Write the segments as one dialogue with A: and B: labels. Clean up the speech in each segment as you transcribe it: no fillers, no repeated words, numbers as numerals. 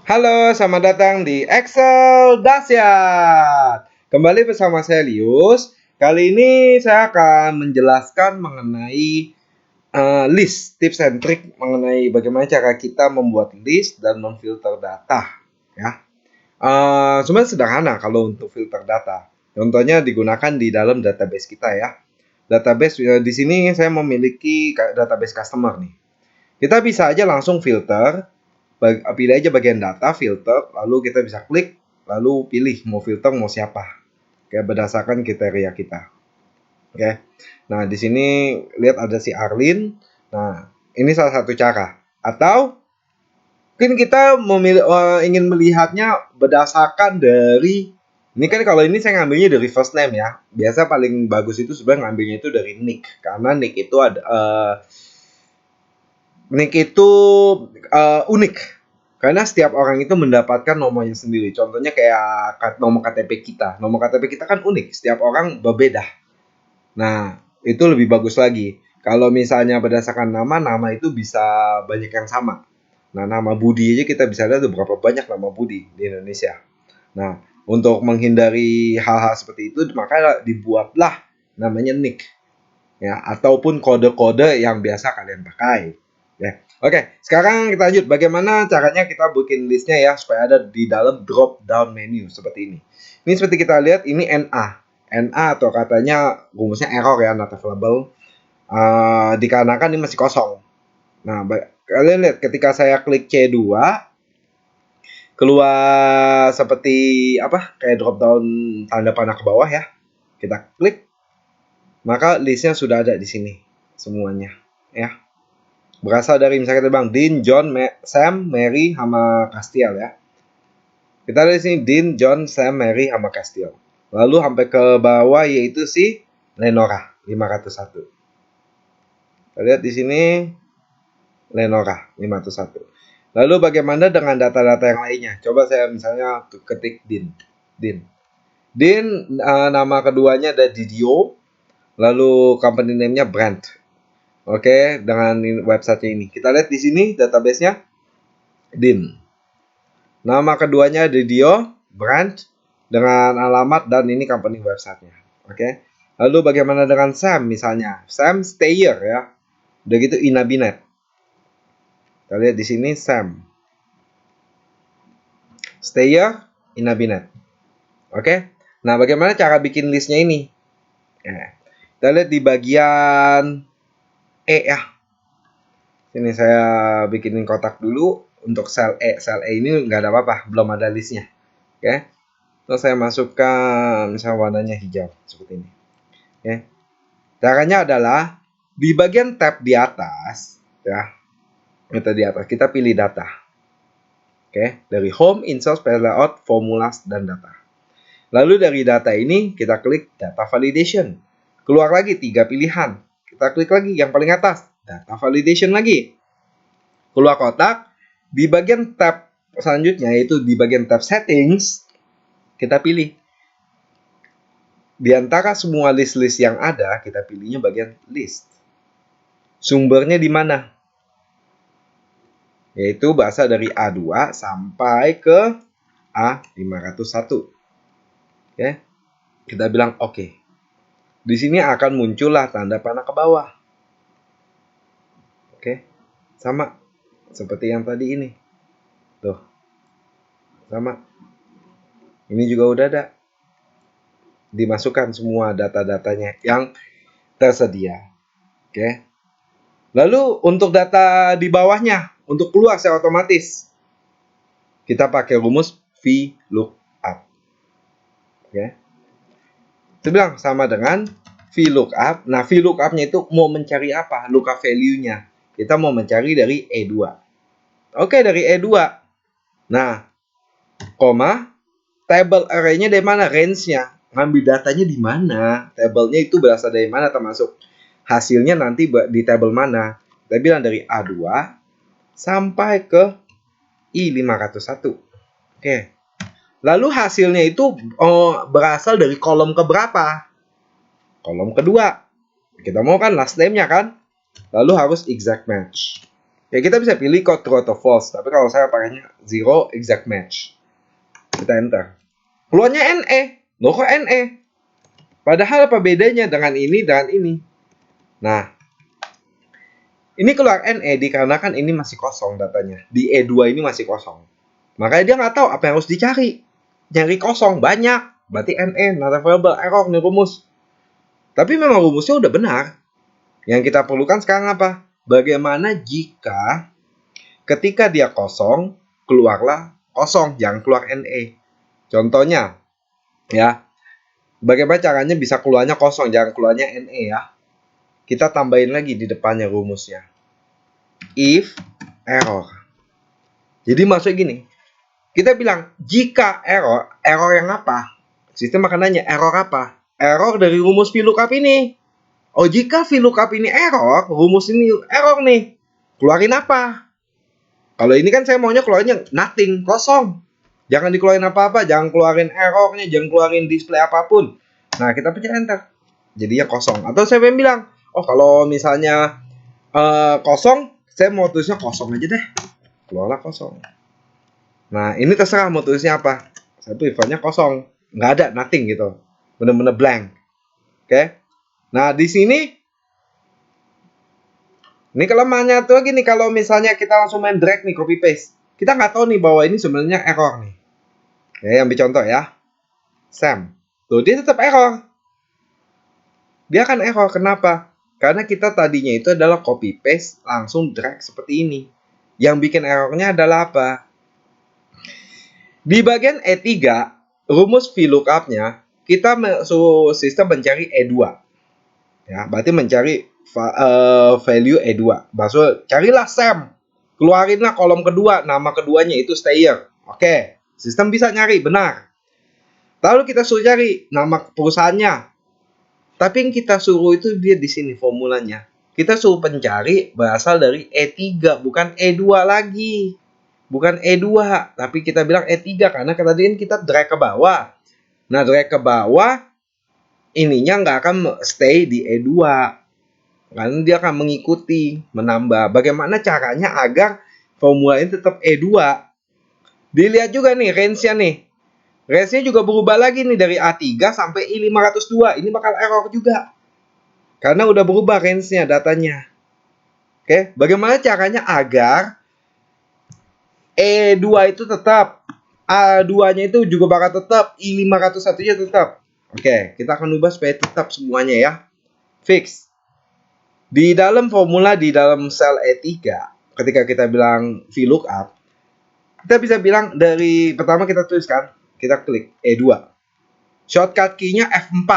A: Halo, selamat datang di Excel Dahsyat. Kembali bersama saya Lius. Kali ini saya akan menjelaskan mengenai list, tips and trick mengenai bagaimana cara kita membuat list dan memfilter data. Ya, sebenarnya sederhana kalau untuk filter data. Contohnya digunakan di dalam database kita ya. Database di sini saya memiliki database customer nih. Kita bisa aja langsung filter, pilih aja bagian data, filter, lalu kita bisa klik, lalu pilih mau filter mau siapa, kayak berdasarkan kriteria kita. Oke, nah di sini lihat ada si Arlin. Nah ini salah satu cara. Atau mungkin kita ingin melihatnya berdasarkan dari ini kan kalau ini saya ngambilnya dari first name ya. Biasa paling bagus itu sebenarnya ngambilnya itu dari nick karena nick itu ada nick itu unik karena setiap orang itu mendapatkan nomornya sendiri. Contohnya kayak nomor KTP kita. Nomor KTP kita kan unik, setiap orang berbeda. Nah, itu lebih bagus lagi. Kalau misalnya berdasarkan nama, nama itu bisa banyak yang sama. Nah, nama Budi aja kita bisa lihat berapa banyak nama Budi di Indonesia. Nah, untuk menghindari hal-hal seperti itu, maka dibuatlah namanya nick. Ya, ataupun kode-kode yang biasa kalian pakai. Ya. Oke, sekarang kita lanjut. Bagaimana caranya kita bikin listnya ya supaya ada di dalam drop down menu seperti ini. Ini seperti kita lihat ini NA. NA atau katanya rumusnya error ya, not available. Dikarenakan ini masih kosong. Nah, kalian lihat ketika saya klik C2 keluar seperti apa? Kayak drop down tanda panah ke bawah ya. Kita klik, maka listnya sudah ada di sini semuanya ya. Berasal dari misalnya kita bilang Dean, John, Sam, Mary, sama Castiel ya. Kita lihat di sini Dean, John, Sam, Mary, sama Castiel. Lalu sampai ke bawah yaitu si Lenora 501. Kita lihat di sini Lenora 501. Lalu bagaimana dengan data-data yang lainnya? Coba saya misalnya ketik Dean. Dean nama keduanya ada Didio. Lalu company name-nya Brand. Oke, dengan website ini. Kita lihat di sini database-nya Dean. Nama keduanya Didio, Brand, dengan alamat dan ini company website-nya. Oke. Lalu bagaimana dengan Sam misalnya? Sam Stayer ya. Udah gitu Inabinet. Kita lihat di sini Sam. Stayer, Inabinet. Oke. Nah, bagaimana cara bikin listnya ini? Kita lihat di bagian E ya. Sini saya bikinin kotak dulu untuk sel E. Sel E ini nggak ada apa-apa, belum ada listnya. Oke. Terus saya masukkan misalnya warnanya hijau seperti ini. Oke. Caranya adalah di bagian tab di atas ya. Itu di atas kita pilih data. Oke, dari home, insert, page layout, formulas dan data. Lalu dari data ini kita klik data validation. Keluar lagi 3 pilihan. Kita klik lagi yang paling atas, data validation lagi. Keluar kotak, di bagian tab selanjutnya yaitu di bagian tab settings, kita pilih. Di antara semua list-list yang ada, kita pilihnya bagian list. Sumbernya di mana? Yaitu berasal dari A2 sampai ke A501. Oke. Kita bilang oke. Di sini akan muncullah tanda panah ke bawah. Oke. Sama seperti yang tadi ini. Tuh. Sama. Ini juga udah ada. Dimasukkan semua data-datanya yang tersedia. Oke. Lalu untuk data di bawahnya, untuk keluar secara otomatis, kita pakai rumus VLOOKUP. Oke. Itu bilang sama dengan VLOOKUP. Nah, VLOOKUP-nya itu mau mencari apa? Lookup value-nya. Kita mau mencari dari E2. Oke, dari E2. Nah, koma, table array-nya dari mana? Range-nya. Ngambil datanya di mana? Table-nya itu berasal dari mana termasuk hasilnya nanti di table mana? Kita bilang dari A2 sampai ke I501. Oke. Lalu hasilnya itu berasal dari kolom keberapa? Kolom kedua. Kita mau kan last name-nya kan? Lalu harus exact match. Ya kita bisa pilih kok true atau false, tapi kalau saya pakainya zero exact match. Kita enter. Keluarnya NE. Loh kok NE? Padahal apa bedanya dengan ini dan ini? Nah, ini keluar NE dikarenakan ini masih kosong datanya. Di E2 ini masih kosong. Makanya dia nggak tahu apa yang harus dicari. Nyari kosong banyak. Berarti NE, not available, error nih rumus. Tapi memang rumusnya udah benar. Yang kita perlukan sekarang apa? Bagaimana jika ketika dia kosong, keluarlah kosong, jangan keluar NE. Contohnya, ya, bagaimana caranya bisa keluarnya kosong, jangan keluarnya NE ya. Kita tambahin lagi di depannya rumusnya. If error. Jadi maksudnya gini, kita bilang jika error, error yang apa? Sistem akan nanya error apa? Error dari rumus VLOOKUP ini. Oh, jika VLOOKUP ini error, rumus ini error nih. Keluarin apa? Kalau ini kan saya maunya keluarinnya nothing, kosong. Jangan dikeluarin apa-apa, jangan keluarin errornya, jangan keluarin display apapun. Nah, kita pencet enter. Jadinya kosong. Atau saya pengen bilang, oh kalau misalnya kosong, saya mau tulisnya kosong aja deh. Keluarlah kosong. Nah, ini terserah mau tulisnya apa. Saya prefernya kosong. Nggak ada, nothing gitu. Bener-bener blank. Oke. Nah, di sini ini kelemahannya tuh lagi nih, kalau misalnya kita langsung main drag nih, copy paste. Kita nggak tahu nih bahwa ini sebenarnya error nih. Oke, ambil contoh ya. Sam. Tuh, dia tetap error. Dia akan error. Kenapa? Karena kita tadinya itu adalah copy paste, langsung drag seperti ini. Yang bikin errornya adalah apa? Di bagian E3, rumus VLOOKUP-nya, kita sistem mencari E2. Ya, berarti mencari value E2. Maksudnya carilah Sam. Keluarinlah kolom kedua, nama keduanya itu stayer. Oke, sistem bisa nyari, benar. Lalu kita suruh cari nama perusahaannya. Tapi yang kita suruh itu dia di sini formulanya. Kita suruh pencari berasal dari E3, bukan E2 lagi. Bukan E2, tapi kita bilang E3 karena tadi kita drag ke bawah. Nah, drag ke bawah ininya nggak akan stay di E2. Karena dia akan mengikuti, menambah. Bagaimana caranya agar formula ini tetap E2? Dilihat juga nih range-nya nih. Range-nya juga berubah lagi nih dari A3 sampai I502. Ini bakal error juga. Karena udah berubah range-nya datanya. Oke, bagaimana caranya agar E2 itu tetap, A2-nya itu juga bakal tetap, I501-nya tetap. Oke, kita akan ubah supaya tetap semuanya ya. Fix. Di dalam formula, di dalam sel E3, ketika kita bilang VLOOKUP, kita bisa bilang dari pertama kita tuliskan, kita klik E2. Shortcut key-nya F4.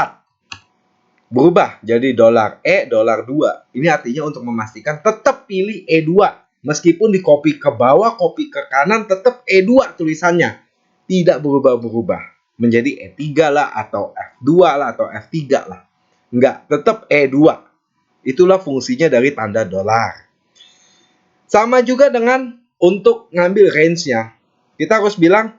A: Berubah jadi $E$2. Ini artinya untuk memastikan tetap pilih E2. Meskipun di copy ke bawah, copy ke kanan, tetap E2 tulisannya. Tidak berubah-berubah. Menjadi E3 lah, atau F2 lah, atau F3 lah. Enggak, tetap E2. Itulah fungsinya dari tanda $. Sama juga dengan untuk ngambil range-nya. Kita harus bilang,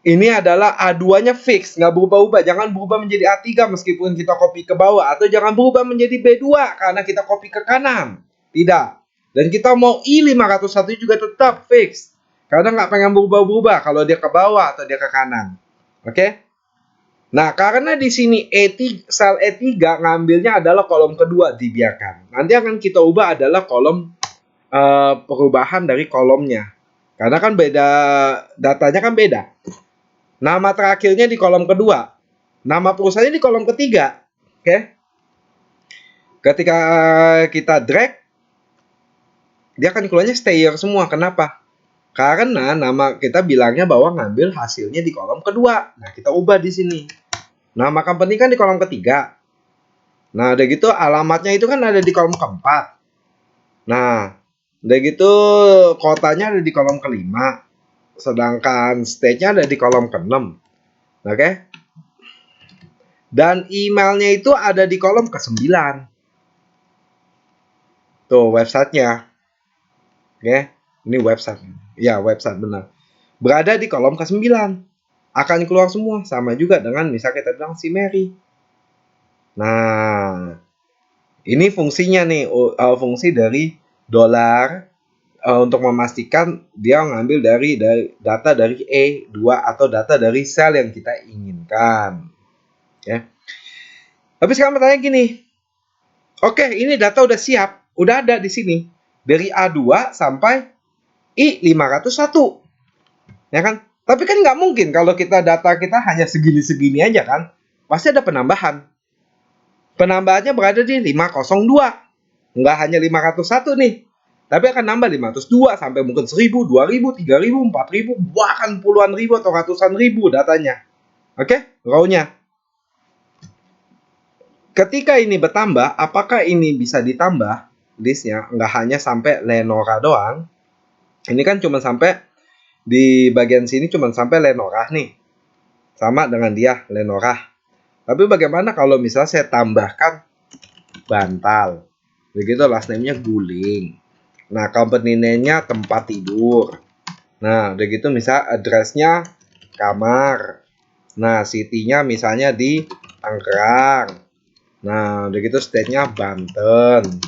A: ini adalah A2-nya fix, nggak berubah-ubah. Jangan berubah menjadi A3 meskipun kita copy ke bawah. Atau jangan berubah menjadi B2 karena kita copy ke kanan. Tidak. Dan kita mau I501 juga tetap fix. Karena nggak pengen berubah-ubah kalau dia ke bawah atau dia ke kanan. Oke? Nah, karena di sini E3, sel E3 ngambilnya adalah kolom kedua, dibiarkan. Nanti akan kita ubah adalah kolom perubahan dari kolomnya. Karena kan beda, datanya kan beda. Nama terakhirnya di kolom kedua. Nama perusahaannya di kolom ketiga. Oke? Ketika kita drag, dia akan keluarnya stayer semua. Kenapa? Karena nama kita bilangnya bahwa ngambil hasilnya di kolom kedua. Nah, kita ubah di sini. Nama company kan di kolom ketiga. Nah, udah gitu alamatnya itu kan ada di kolom keempat. Nah, udah gitu kotanya ada di kolom kelima. Sedangkan state-nya ada di kolom ke-6. Oke? Dan emailnya itu ada di kolom ke-9. Tuh, websitenya. Oke? Ini website. Ya, website benar. Berada di kolom ke-9. Akan keluar semua. Sama juga dengan misal kita bilang si Mary. Nah, ini fungsinya nih, fungsi dari untuk memastikan dia ngambil dari data dari E2 atau data dari sel yang kita inginkan. Ya. Tapi sekarang pertanyaan gini. Oke, ini data udah siap, udah ada di sini. Dari A2 sampai I501. Ya kan? Tapi kan nggak mungkin kalau data kita hanya segini-segini aja kan. Pasti ada penambahan. Penambahannya berada di 502. Nggak hanya 501 nih. Tapi akan nambah 502 sampai mungkin 1000, 2000, 3000, 4000, bahkan puluhan ribu atau ratusan ribu datanya. Oke? Row-nya. Ketika ini bertambah, apakah ini bisa ditambah listnya? Nggak hanya sampai Lenora doang. Ini kan cuma sampai di bagian sini cuma sampai Lenora nih. Sama dengan dia, Lenora. Tapi bagaimana kalau misalnya saya tambahkan bantal? Begitu last name-nya guling. Nah, company name-nya tempat tidur. Nah, udah gitu misal address-nya kamar. Nah, city-nya misalnya di Tangerang. Nah, udah gitu state-nya Banten.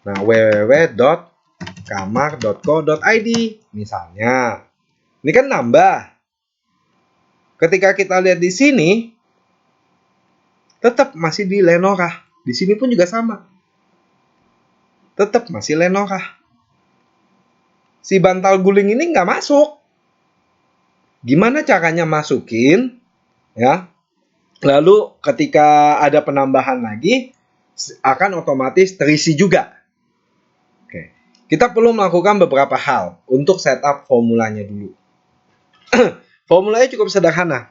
A: Nah, www.kamar.co.id misalnya. Ini kan nambah. Ketika kita lihat di sini, tetap masih di Lenora. Di sini pun juga sama. Tetap masih Lenora. Si bantal guling ini nggak masuk. Gimana caranya masukin? Ya, lalu ketika ada penambahan lagi, akan otomatis terisi juga. Oke. Kita perlu melakukan beberapa hal untuk setup formulanya dulu. Formulanya cukup sederhana.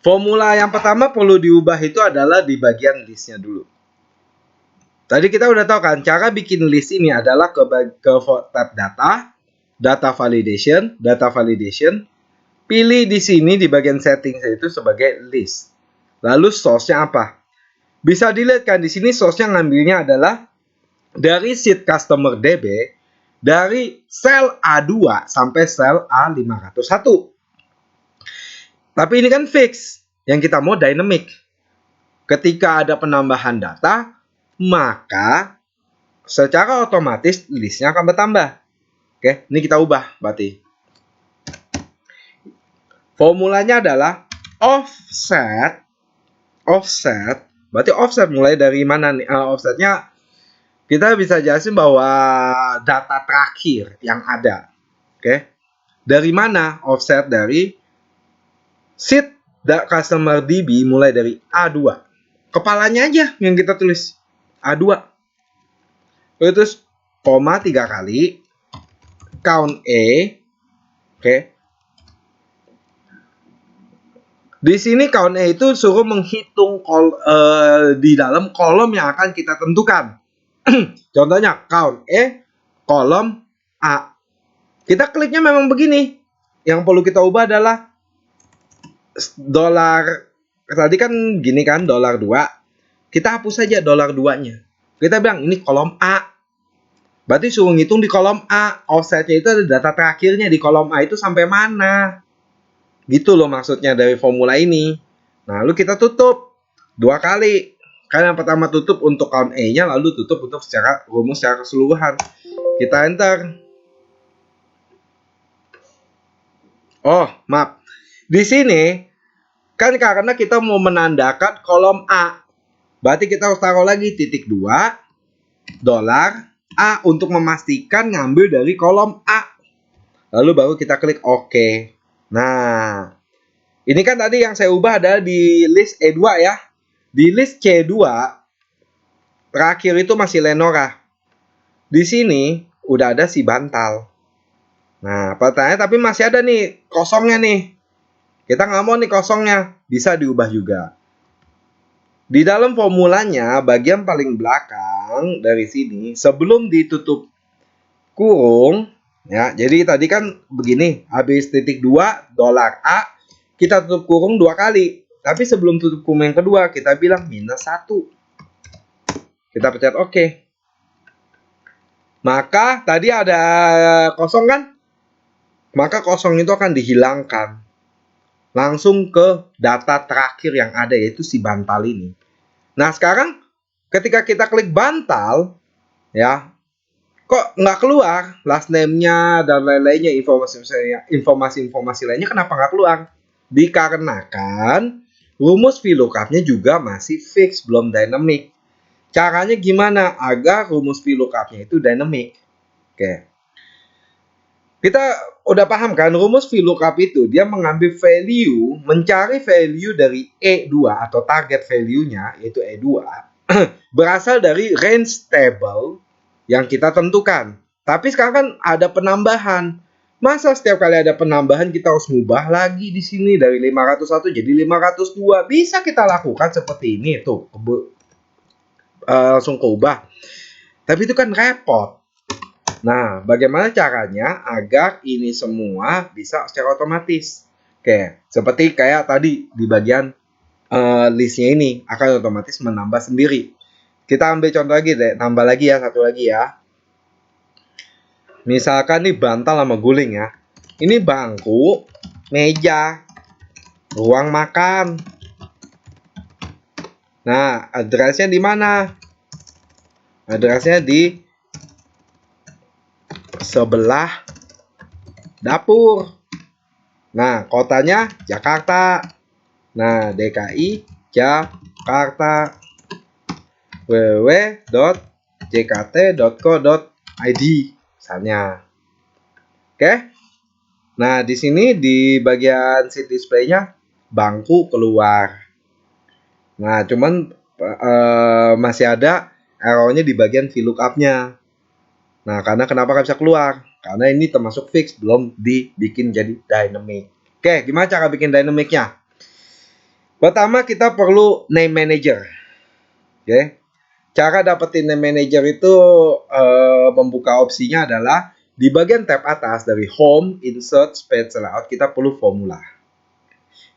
A: Formula yang pertama perlu diubah itu adalah di bagian listnya dulu. Tadi kita udah tahu kan, cara bikin list ini adalah ke tab data validation, pilih di sini di bagian settings itu sebagai list. Lalu source-nya apa? Bisa dilihat kan di sini source-nya ngambilnya adalah dari sheet customer DB dari sel A2 sampai sel A501. Tapi ini kan fix, yang kita mau dynamic. Ketika ada penambahan data, maka secara otomatis listnya akan bertambah. Oke, ini kita ubah berarti. Formulanya adalah offset. Berarti offset mulai dari mana nih? Offsetnya kita bisa jelasin bahwa data terakhir yang ada. Oke. Dari mana offset? Dari sheet customer DB mulai dari A2. Kepalanya aja yang kita tulis. A2. Terus koma 3 kali count E. Oke. Di sini count E itu suruh menghitung di dalam kolom yang akan kita tentukan. Contohnya count E kolom A. Kita kliknya memang begini. Yang perlu kita ubah adalah dolar. Tadi kan gini kan $2. Kita hapus saja $2-nya. Kita bilang ini kolom A. Berarti suruh ngitung di kolom A. Offsetnya itu ada data terakhirnya di kolom A itu sampai mana. Gitu loh maksudnya dari formula ini. Nah, lalu kita tutup 2 kali. Kan yang pertama tutup untuk count E-nya, lalu tutup untuk rumus secara keseluruhan. Kita enter. Oh, maaf. Di sini kan karena kita mau menandakan kolom A. Berarti kita harus taruh lagi titik 2 dolar A untuk memastikan ngambil dari kolom A. Lalu baru kita klik OK. Nah, ini kan tadi yang saya ubah adalah di list E2 ya. Di list C2 terakhir itu masih Lenora. Di sini udah ada si bantal. Nah, pertanyaannya tapi masih ada nih kosongnya nih. Kita nggak mau nih kosongnya, bisa diubah juga. Di dalam formulanya bagian paling belakang dari sini sebelum ditutup kurung ya. Jadi tadi kan begini, habis titik 2 dolar A kita tutup kurung 2 kali. Tapi sebelum tutup kurung yang kedua kita bilang -1. Kita pencet OK. Maka tadi ada kosong kan? Maka kosong itu akan dihilangkan. Langsung ke data terakhir yang ada yaitu si bantal ini. Nah, sekarang ketika kita klik bantal ya, kok nggak keluar last name-nya dan lain-lainnya, informasi-informasi lainnya kenapa nggak keluar? Dikarenakan rumus VLOOKUP-nya juga masih fix, belum dynamic. Caranya gimana agar rumus VLOOKUP-nya itu dynamic? Oke. Kita udah paham kan, rumus VLOOKUP itu dia mengambil value, mencari value dari E2 atau target value-nya yaitu E2 berasal dari range table yang kita tentukan. Tapi sekarang kan ada penambahan. Masa setiap kali ada penambahan kita harus ngubah lagi di sini dari 501 jadi 502? Bisa kita lakukan seperti ini tuh. Langsung keubah. Tapi itu kan repot. Nah, bagaimana caranya agar ini semua bisa secara otomatis? Oke, seperti kayak tadi di bagian listnya ini akan otomatis menambah sendiri. Kita ambil contoh lagi deh, nambah lagi ya, satu lagi ya. Misalkan nih bantal sama guling ya. Ini bangku, meja, ruang makan. Nah, addressnya di mana? Addressnya di sebelah dapur. Nah, kotanya Jakarta. Nah, DKI Jakarta. www.jkt.co.id misalnya. Oke. Nah, di sini di bagian sheet display-nya bangku keluar. Nah, cuman masih ada error-nya di bagian VLOOKUP-nya. Nah, karena kenapa nggak bisa keluar? Karena ini termasuk fix, belum dibikin jadi dynamic. Oke, gimana cara bikin dynamic-nya? Pertama, kita perlu name manager. Oke. Cara dapetin name manager itu membuka opsinya adalah di bagian tab atas dari home, insert, page layout kita perlu formula.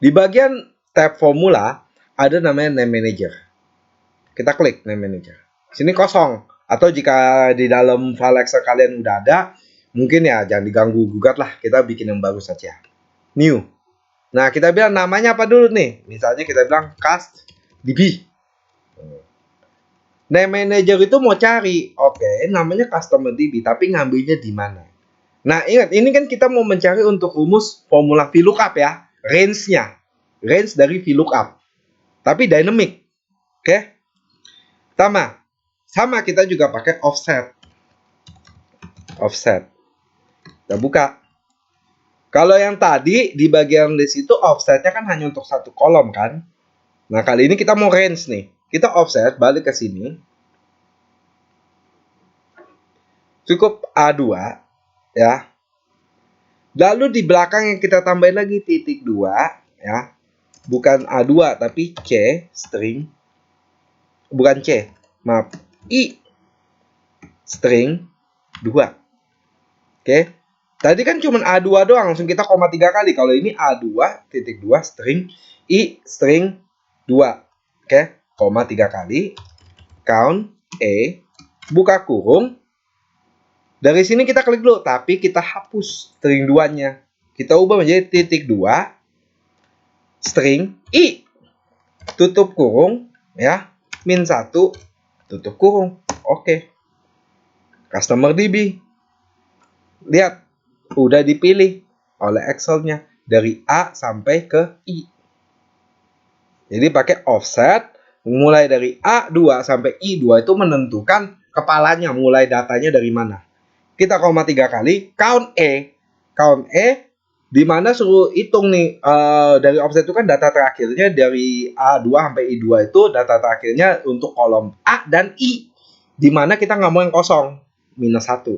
A: Di bagian tab formula ada namanya name manager. Kita klik name manager. Sini kosong. Atau jika di dalam file Excel kalian udah ada, mungkin ya jangan diganggu gugat lah. Kita bikin yang baru saja. New. Nah, kita bilang namanya apa dulu nih? Misalnya kita bilang cast DB. Name manager itu mau cari, oke, namanya customer DB, tapi ngambilnya di mana? Nah, ingat, ini kan kita mau mencari untuk rumus formula VLOOKUP ya, range-nya, range dari VLOOKUP, tapi dynamic, oke? Sama kita juga pakai offset. Kita buka. Kalau yang tadi di bagian list itu offsetnya kan hanya untuk satu kolom kan? Nah, kali ini kita mau range nih. Kita offset, balik ke sini. Cukup A2 ya. Lalu di belakang yang kita tambahin lagi titik 2 ya. Bukan A2 tapi C string. Bukan C, maaf. I string 2. Oke. Tadi kan cuma A2 doang, langsung kita koma 3 kali. Kalau ini A2 titik 2 string I string 2. Oke, koma 3 kali. Count E buka kurung. Dari sini kita klik dulu, tapi kita hapus string 2-nya. Kita ubah menjadi titik 2 string I tutup kurung ya, min 1 tutup kurung. Oke. Customer DB. Lihat, udah dipilih oleh Excel-nya dari A sampai ke I. Jadi pakai offset mulai dari A2 sampai I2 itu menentukan kepalanya, mulai datanya dari mana. Kita koma 3 kali, count E. Count E di mana suruh hitung nih dari offset itu kan data terakhirnya dari A2 sampai I2 itu data terakhirnya untuk kolom A dan I. Di mana kita nggak mau yang kosong, minus 1.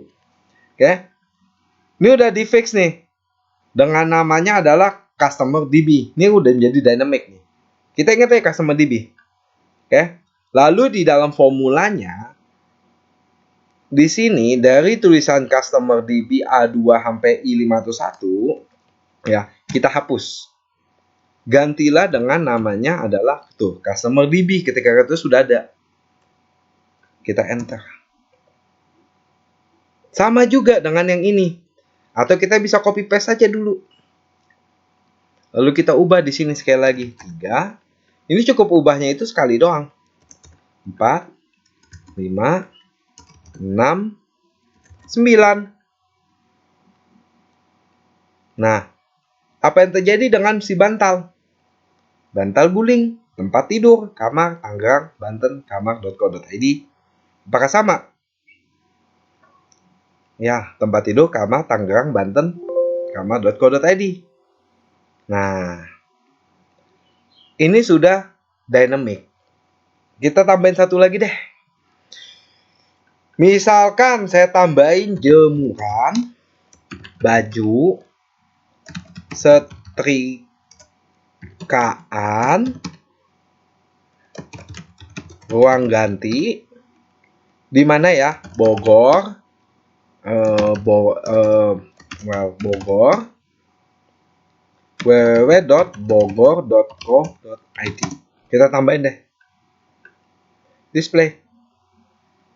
A: Oke. Ini udah di fix nih. Dengan namanya adalah customer DB. Ini udah menjadi dynamic nih. Kita ingat ya customer DB. Oke. Lalu di dalam formulanya di sini dari tulisan customer DB A2 sampai I501 ya, kita hapus. Gantilah dengan namanya adalah tuh customer DB, ketika itu sudah ada. Kita enter. Sama juga dengan yang ini. Atau kita bisa copy paste saja dulu. Lalu kita ubah di sini sekali lagi 3. Ini cukup ubahnya itu sekali doang. 4 5 6 9. Nah, apa yang terjadi dengan si bantal? Bantal guling, tempat tidur, kamar, Tangerang, Banten, kamar.co.id. Apakah sama? Ya, tempat tidur, kamar, Tangerang, Banten, kamar.co.id. Nah, ini sudah dynamic. Kita tambahin satu lagi deh. Misalkan saya tambahin jemuran, baju, setrikaan, ruang ganti, di mana ya? Bogor, Bogor, www.bogor.co.id. Kita tambahin deh. Display.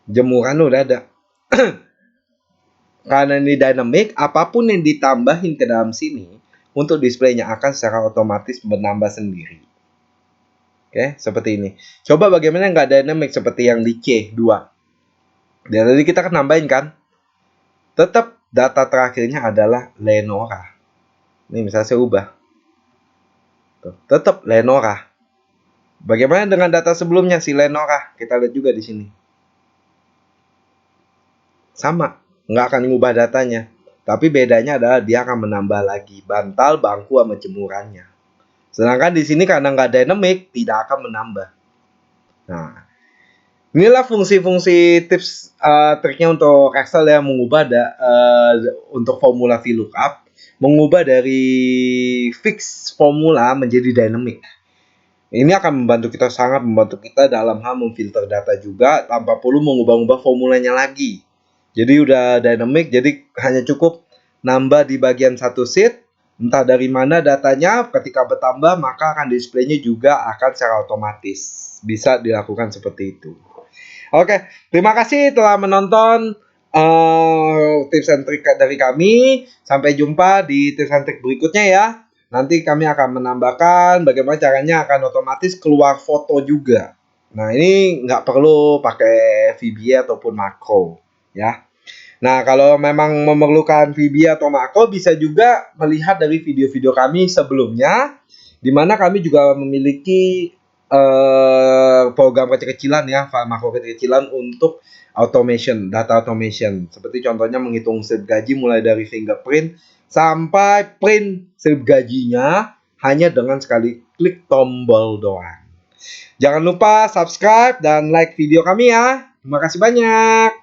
A: Jemuran udah ada. Karena ini dynamic, apapun yang ditambahin ke dalam sini, untuk displaynya akan secara otomatis menambah sendiri. Oke, seperti ini. Coba bagaimana nggak dynamic seperti yang di C2. Dan tadi kita kan nambahin kan. Tetap data terakhirnya adalah Lenora. Ini misalnya saya ubah. Tuh, tetap Lenora. Bagaimana dengan data sebelumnya si Lenora? Kita lihat juga di sini. Sama, nggak akan mengubah datanya. Tapi bedanya adalah dia akan menambah lagi bantal, bangku, sama jemurannya. Sedangkan di sini karena nggak dynamic, tidak akan menambah. Nah, inilah fungsi-fungsi tips triknya untuk Excel yang mengubah untuk formula VLOOKUP, mengubah dari fix formula menjadi dynamic. Ini akan sangat membantu kita dalam hal memfilter data juga tanpa perlu mengubah-ubah formulanya lagi. Jadi udah dynamic, jadi hanya cukup nambah di bagian satu sheet, entah dari mana datanya, ketika bertambah maka akan displaynya juga akan secara otomatis. Bisa dilakukan seperti itu. Oke, terima kasih telah menonton tips and trik dari kami. Sampai jumpa di tips and trik berikutnya ya. Nanti kami akan menambahkan bagaimana caranya akan otomatis keluar foto juga. Nah, ini nggak perlu pakai VBA ataupun makro ya. Nah, kalau memang memerlukan VBA atau makro, bisa juga melihat dari video-video kami sebelumnya, di mana kami juga memiliki program kecil-kecilan ya, file makro kecil-kecilan untuk automation, data automation. Seperti contohnya menghitung slip gaji mulai dari fingerprint sampai print slip gajinya hanya dengan sekali klik tombol doang. Jangan lupa subscribe dan like video kami ya. Terima kasih banyak.